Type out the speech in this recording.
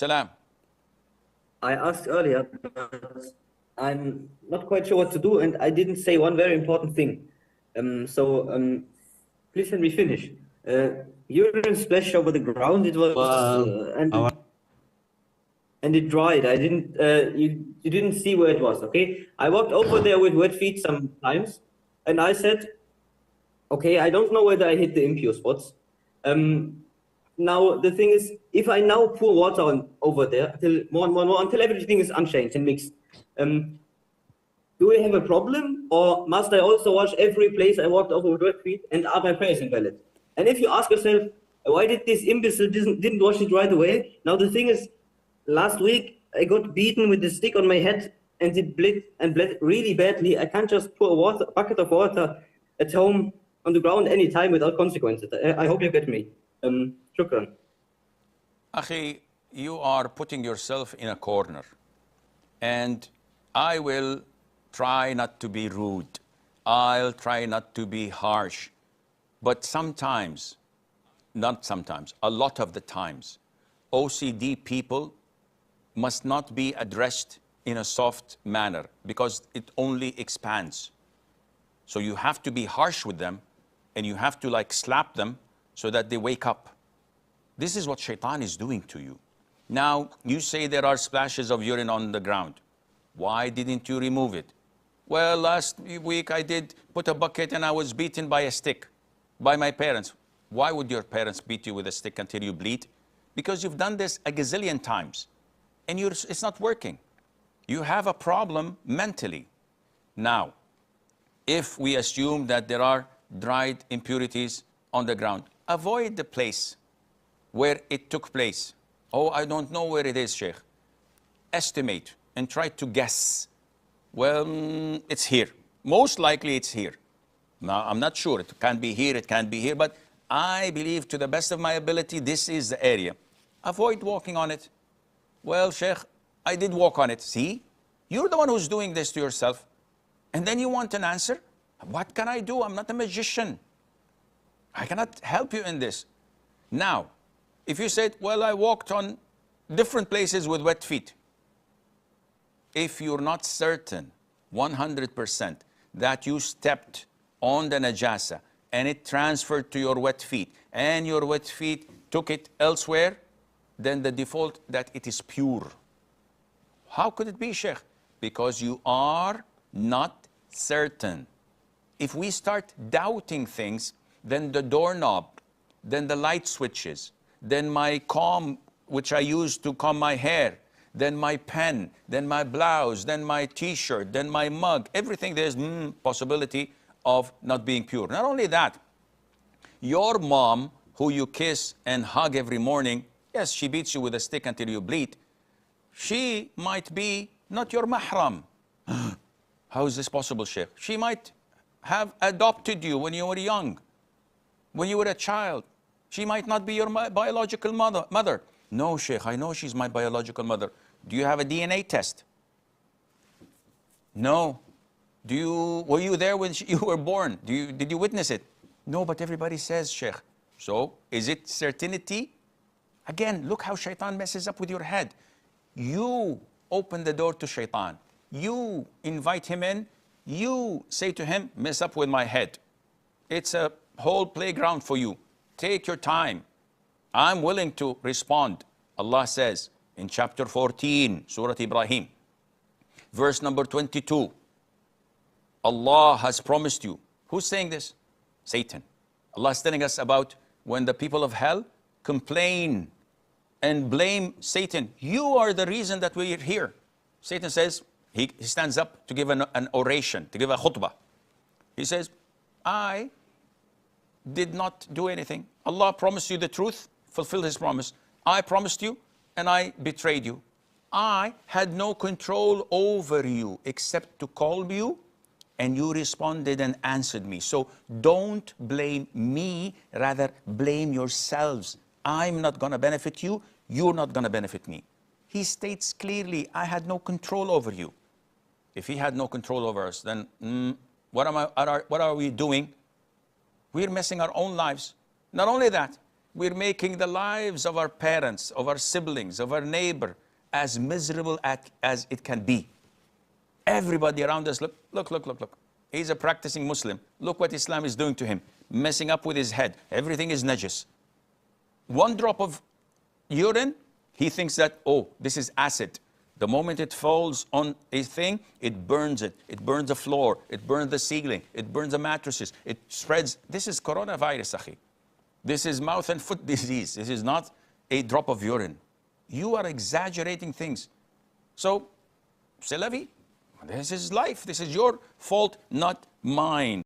Salam. I asked earlier, but I'm not quite sure what to do, and I didn't say one very important thing. Please let me finish. Urine splashed over the ground. It was and it dried. I didn't. You didn't see where it was. Okay. I walked over there with wet feet sometimes, and I said, okay, I don't know whether I hit the impure spots. Now the thing is, if I now pour water on over there until more until everything is unchanged and mixed, do we have a problem, or must I also wash every place I walked over with wet feet, and are my prayers invalid? And if you ask yourself, why did this imbecile didn't wash it right away? Now the thing is, last week I got beaten with a stick on my head, and it bled really badly. I can't just pour a bucket of water at home on the ground anytime without consequences. I hope you get me. Shukran. Akhi, you are putting yourself in a corner, and I will try not to be rude. I'll try not to be harsh. But sometimes, not sometimes, a lot of the times, OCD people must not be addressed in a soft manner because it only expands. So you have to be harsh with them, and you have to like slap them so that they wake up. This is what Shaytan is doing to you. Now, you say there are splashes of urine on the ground. Why didn't you remove it? Well, last week I did put a bucket and I was beaten by a stick by my parents. Why would your parents beat you with a stick until you bleed? Because you've done this a gazillion times and it's not working. You have a problem mentally. Now, if we assume that there are dried impurities on the ground, avoid the place where it took place. Oh, I don't know where it is, Sheikh. Estimate and try to guess. Well, it's here. Most likely it's here. Now, I'm not sure. It can be here, it can be here, but I believe to the best of my ability, this is the area. Avoid walking on it. Well, Sheikh, I did walk on it. See? You're the one who's doing this to yourself. And then you want an answer? What can I do? I'm not a magician. I cannot help you in this. Now, if you said, well, I walked on different places with wet feet. If you're not certain 100% that you stepped on the najasah and it transferred to your wet feet and your wet feet took it elsewhere, then the default that it is pure. How could it be, Sheikh? Because you are not certain. If we start doubting things, then the doorknob, then the light switches, then my comb, which I use to comb my hair, then my pen, then my blouse, then my t-shirt, then my mug, everything there's possibility of not being pure. Not only that, your mom, who you kiss and hug every morning, yes, she beats you with a stick until you bleed. She might be not your mahram. How is this possible, Sheikh? She might have adopted you when you were young, when you were a child. She might not be your biological mother. No, Sheikh, I know she's my biological mother. Do you have a DNA test? No. Were you there when you were born? Did you witness it? No, but everybody says, Sheikh. So, is it certainty? Again, look how Shaytan messes up with your head. You open the door to Shaytan. You invite him in. You say to him, mess up with my head. It's a whole playground for you. Take your time. I'm willing to respond. Allah says in chapter 14, Surah Ibrahim, verse number 22, Allah has promised you. Who's saying this? Satan. Allah is telling us about when the people of hell complain and blame Satan. You are the reason that we're here. Satan says, he stands up to give an oration, to give a khutbah. He says, I did not do anything. Allah promised you the truth, fulfilled his promise. I promised you and I betrayed you. I had no control over you except to call you, and you responded and answered me. So don't blame me, rather blame yourselves. I'm not going to benefit you. You're not going to benefit me. He states clearly, I had no control over you. If he had no control over us, then what are we doing? We're messing our own lives. Not only that, We're making the lives of our parents, of our siblings, of our neighbor as miserable as it can be. Everybody around us, look. He's a practicing Muslim. Look what Islam is doing to him. Messing up with his head. Everything is najis. One drop of urine, he thinks that, oh, this is acid. The moment it falls on a thing, it burns it. It burns the floor. It burns the ceiling. It burns the mattresses. It spreads. This is coronavirus, akhi. This is mouth and foot disease. This is not a drop of urine. You are exaggerating things. So, c'est la vie. This is life. This is your fault, not mine.